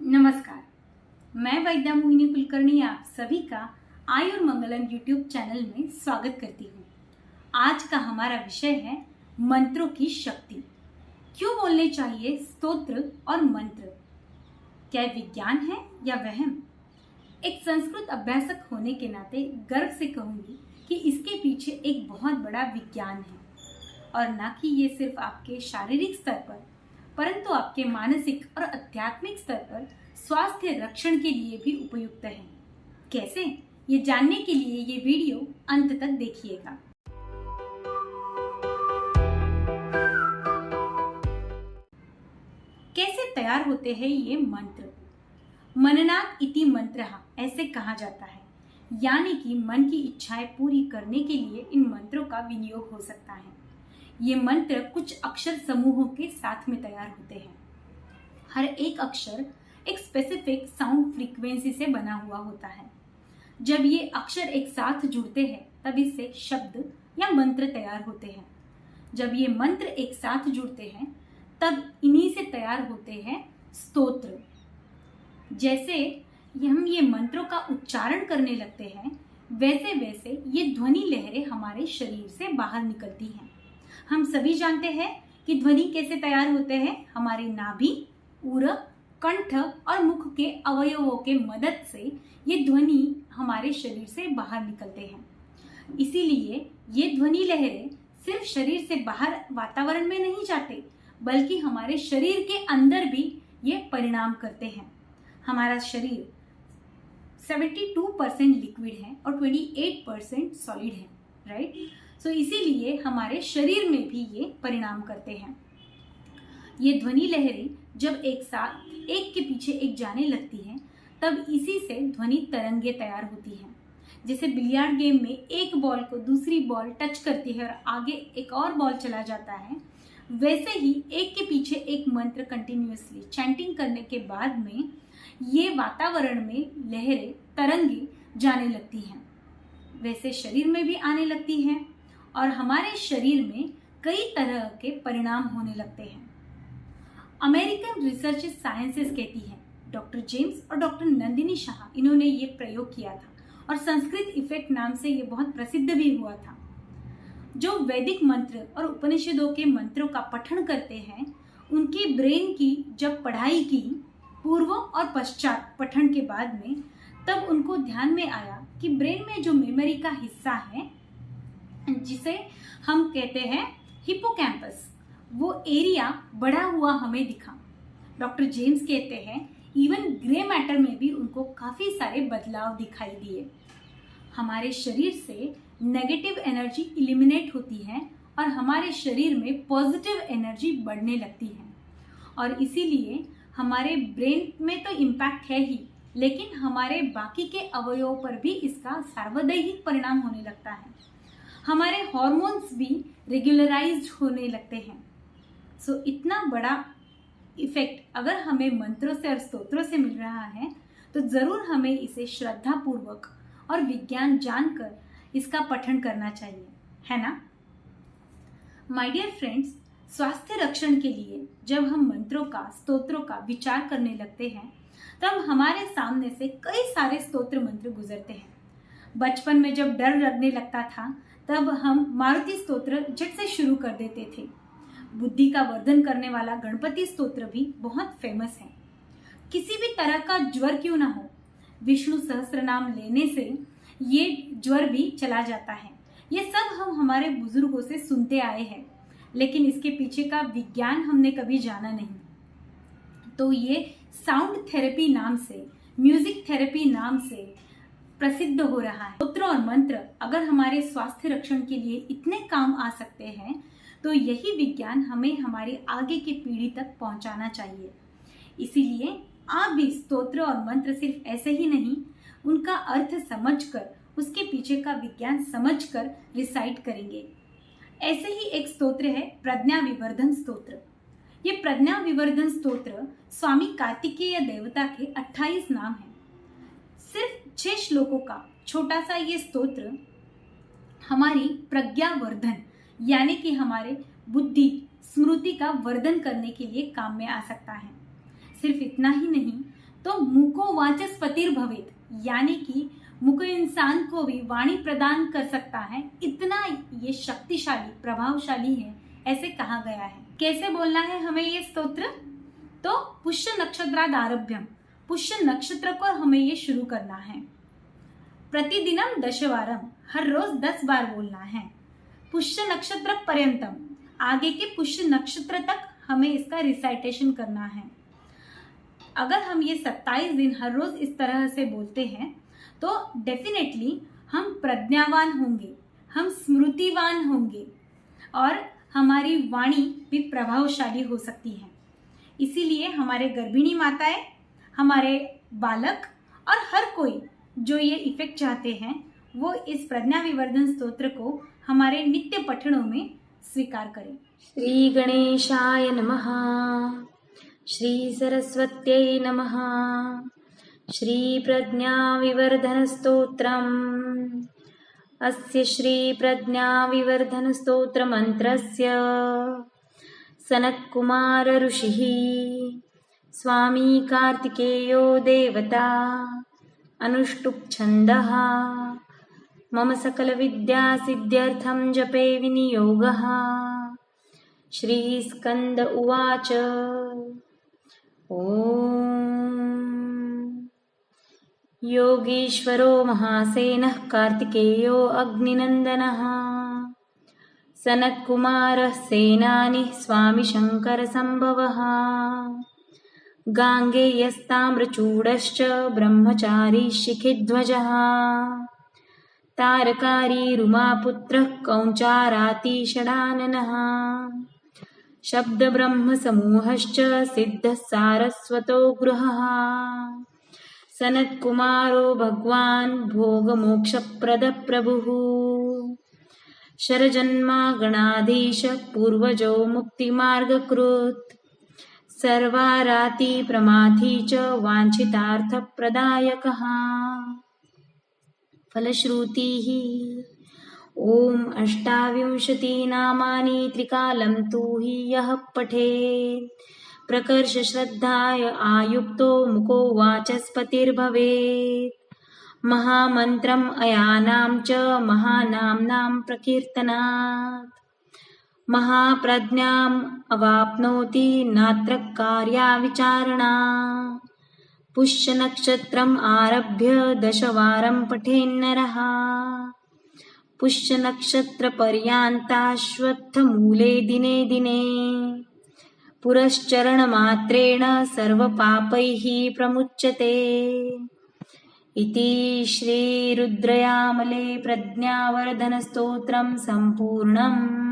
नमस्कार। मैं वैद्या मोहिनी कुलकर्णी आप सभी का आयुर्मंगलम यूट्यूब चैनल में स्वागत करती हूँ। आज का हमारा विषय है मंत्रों की शक्ति। क्यों बोलने चाहिए स्तोत्र और मंत्र? क्या विज्ञान है या वहम? एक संस्कृत अभ्यासक होने के नाते गर्व से कहूंगी कि इसके पीछे एक बहुत बड़ा विज्ञान है और न कि ये सिर्फ आपके शारीरिक स्तर पर परंतु आपके मानसिक और आध्यात्मिक स्तर पर स्वास्थ्य रक्षण के लिए भी उपयुक्त है। कैसे? ये जानने के लिए ये वीडियो अंत तक देखिएगा। कैसे तैयार होते हैं ये मंत्र? मननात् इति मंत्रः ऐसे कहा जाता है, यानी कि मन की इच्छाएं पूरी करने के लिए इन मंत्रों का विनियोग हो सकता है। ये मंत्र कुछ अक्षर समूहों के साथ में तैयार होते हैं। हर एक अक्षर एक स्पेसिफिक साउंड फ्रीक्वेंसी से बना हुआ होता है। जब ये अक्षर एक साथ जुड़ते हैं तब इससे शब्द या मंत्र तैयार होते हैं। जब ये मंत्र एक साथ जुड़ते हैं तब इन्हीं से तैयार होते हैं स्तोत्र। जैसे हम ये मंत्रों का उच्चारण करने लगते हैं वैसे वैसे ये ध्वनि लहरें हमारे शरीर से बाहर निकलती हैं। हम सभी जानते हैं कि ध्वनि कैसे तैयार होते हैं। हमारी नाभि, उरक, कंठ और मुख के अवयवों के मदद से ये ध्वनि हमारे शरीर से बाहर निकलते हैं। इसीलिए ये ध्वनि लहरें सिर्फ शरीर से बाहर वातावरण में नहीं जाते बल्कि हमारे शरीर के अंदर भी ये परिणाम करते हैं। हमारा शरीर 72% लिक्विड है और 28% सॉलिड है, राइट? सो इसीलिए हमारे शरीर में भी ये परिणाम करते हैं। ये ध्वनि लहरें जब एक साथ एक के पीछे एक जाने लगती हैं तब इसी से ध्वनि तरंगे तैयार होती हैं। जैसे बिलियर्ड गेम में एक बॉल को दूसरी बॉल टच करती है और आगे एक और बॉल चला जाता है, वैसे ही एक के पीछे एक मंत्र कंटिन्यूअसली चैंटिंग करने के बाद में ये वातावरण में लहरें तरंगे जाने लगती हैं। वैसे शरीर में भी आने लगती हैं और हमारे शरीर में कई तरह के परिणाम होने लगते हैं। अमेरिकन रिसर्च साइंसेस कहती है, डॉक्टर जेम्स और डॉक्टर नंदिनी शाह इन्होंने ये प्रयोग किया था और संस्कृत इफेक्ट नाम से ये बहुत प्रसिद्ध भी हुआ था। जो वैदिक मंत्र और उपनिषदों के मंत्रों का पठन करते हैं उनकी ब्रेन की जब पढ़ाई की पूर्व और पश्चात पठन के बाद में, तब उनको ध्यान में आया कि ब्रेन में जो मेमोरी का हिस्सा है जिसे हम कहते हैं हिप्पोकैम्पस, वो एरिया बढ़ा हुआ हमें दिखा। डॉक्टर जेम्स कहते हैं इवन ग्रे मैटर में भी उनको काफ़ी सारे बदलाव दिखाई दिए। हमारे शरीर से नेगेटिव एनर्जी इलिमिनेट होती है और हमारे शरीर में पॉजिटिव एनर्जी बढ़ने लगती है और इसीलिए हमारे ब्रेन में तो इम्पैक्ट है ही, लेकिन हमारे बाकी के अवयवों पर भी इसका सार्वदैहिक परिणाम होने लगता है। हमारे हॉर्मोन्स भी रेगुलराइज्ड होने लगते हैं। सो इतना बड़ा इफेक्ट अगर हमें मंत्रों से और स्तोत्रों से मिल रहा है तो ज़रूर हमें इसे श्रद्धापूर्वक और विज्ञान जानकर इसका पठन करना चाहिए, है ना? माय डियर फ्रेंड्स, स्वास्थ्य रक्षण के लिए जब हम मंत्रों का, स्तोत्रों का विचार करने लगते हैं तब हमारे सामने से कई सारे स्तोत्र मंत्र गुजरते हैं। बचपन में जब डर लगने लगता था तब हम मारुति स्तोत्र झट से शुरू कर देते थे। बुद्धि का वर्धन करने वाला गणपति स्तोत्र भी बहुत फेमस है। किसी भी तरह का ज्वर क्यों ना हो, विष्णु सहस्त्र नाम लेने से ये ज्वर भी चला जाता है। ये सब हम हमारे बुजुर्गों से सुनते आए हैं, लेकिन इसके पीछे का विज्ञान हमने कभी जाना नहीं। तो ये साउंड थेरेपी नाम से, म्यूजिक थेरेपी नाम से प्रसिद्ध हो रहा है। स्तोत्र और मंत्र अगर हमारे स्वास्थ्य रक्षण के लिए इतने काम आ सकते हैं तो यही विज्ञान हमें हमारी आगे की पीढ़ी तक पहुंचाना चाहिए। इसीलिए आप भी स्तोत्र और मंत्र सिर्फ ऐसे ही नहीं, उनका अर्थ समझकर, उसके पीछे का विज्ञान समझकर रिसाइट करेंगे। ऐसे ही एक स्तोत्र है प्रज्ञा विवर्धन स्तोत्र। ये प्रज्ञा विवर्धन स्तोत्र स्वामी कार्तिकेय देवता के 28 नाम हैं। सिर्फ 6 श्लोकों का छोटा सा ये स्तोत्र हमारी प्रज्ञा वर्धन यानी कि हमारे बुद्धि स्मृति का वर्धन करने के लिए काम में आ सकता है। सिर्फ इतना ही नहीं, तो मुको वाचस्पतिर्भवेत्, यानी कि मुख इंसान को भी वाणी प्रदान कर सकता है, इतना ये शक्तिशाली प्रभावशाली है, ऐसे कहा गया है। कैसे बोलना है हमें ये स्तोत्र? तो पुष्य नक्षत्रादारभ्यम, पुष्य नक्षत्र को हमें ये शुरू करना है। प्रतिदिनम दशवारम, हर रोज 10 बार बोलना है। पुष्य नक्षत्र पर्यंतम, आगे के पुष्य नक्षत्र तक हमें इसका रिसाइटेशन करना है। अगर हम ये 27 दिन हर रोज इस तरह से बोलते हैं तो डेफिनेटली हम प्रज्ञावान होंगे, हम स्मृतिवान होंगे और हमारी वाणी भी प्रभावशाली हो सकती है। इसीलिए हमारे गर्भिणी माताएं, हमारे बालक और हर कोई जो ये इफेक्ट चाहते हैं वो इस प्रज्ञा विवर्धन स्तोत्र को हमारे नित्य पठनों में स्वीकार करें। श्री गणेशाय नमः, श्री सरस्वत्यै नमः। श्री प्रज्ञा विवर्धन स्तोत्रम्। अस्य श्री प्रज्ञा विवर्धन स्तोत्र मंत्रस्य सनत्कुमार ऋषिः स्वामी कार्तिकेयो देवता अनुष्टुप् छन्दः मम सकल विद्या सिद्ध्यर्थं जपे विनियोगः। श्री स्कंद उवाच। योगीश्वरो महासेनः कार्तिकेयो अग्निनन्दनः सनत्कुमारः सेनानिः स्वामी शङ्करसम्भवः गाङ्गेयस्ताम्रचूडश्च ब्रह्मचारी शिखिध्वजः तारकारी रुमापुत्रः कौञ्चारातिषडाननः शब्दब्रह्मसमूहश्च सिद्धः सारस्वतो गृहः सनत्कुमारो भगवान् भोगमोक्षप्रदप्रभुः शरजन्मागणाधीश पूर्वजो मुक्तिमार्गकृत् सर्वाराति प्रमाथी च वाञ्छितार्थप्रदायकः फलश्रुतिः। ॐ 28 नामानि त्रिकालं तु हि यः पठेत् प्रकर्ष श्रद्धाय आयुक्तो मुको वाचस्पतिर्भवेत् महामन्त्रम् अयानां च महानाम्नां प्रकीर्तनात् महाप्रज्ञाम् अवाप्नोति नात्र कार्या विचारणा पुष्यनक्षत्रम् आरभ्य 10 वारं पठेन्नरः पुष्यनक्षत्रपर्यन्ताश्वत्थमूले दिने दिने पुरश्चरणमात्रेण सर्वपापैः प्रमुच्यते इति श्रीरुद्रयामले प्रज्ञावर्धनस्तोत्रं सम्पूर्णम्।